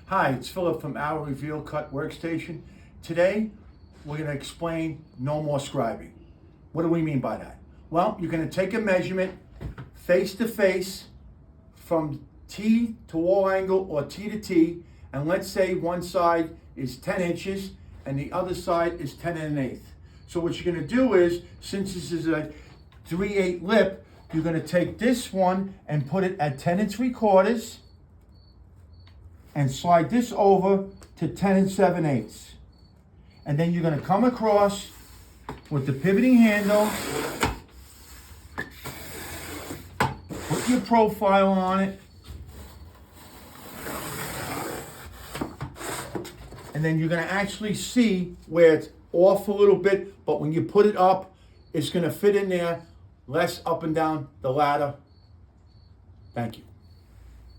Hi, it's Philip from our RevealCut Workstation. Today, we're going to explain no more scribing. What do we mean by that? Well, you're going to take a measurement face to face from T to wall angle or T to T, and let's say one side is 10 inches and the other side is 10 1/8. So what you're going to do is, since this is a 3/8 lip, you're going to take this one and put it at 10 3/4 and slide this over to 10 7/8. And then you're going to come across with the pivoting handle, put your profile on it, and then you're going to actually see where it's off a little bit, but when you put it up, it's going to fit in there, less up and down the ladder. Thank you.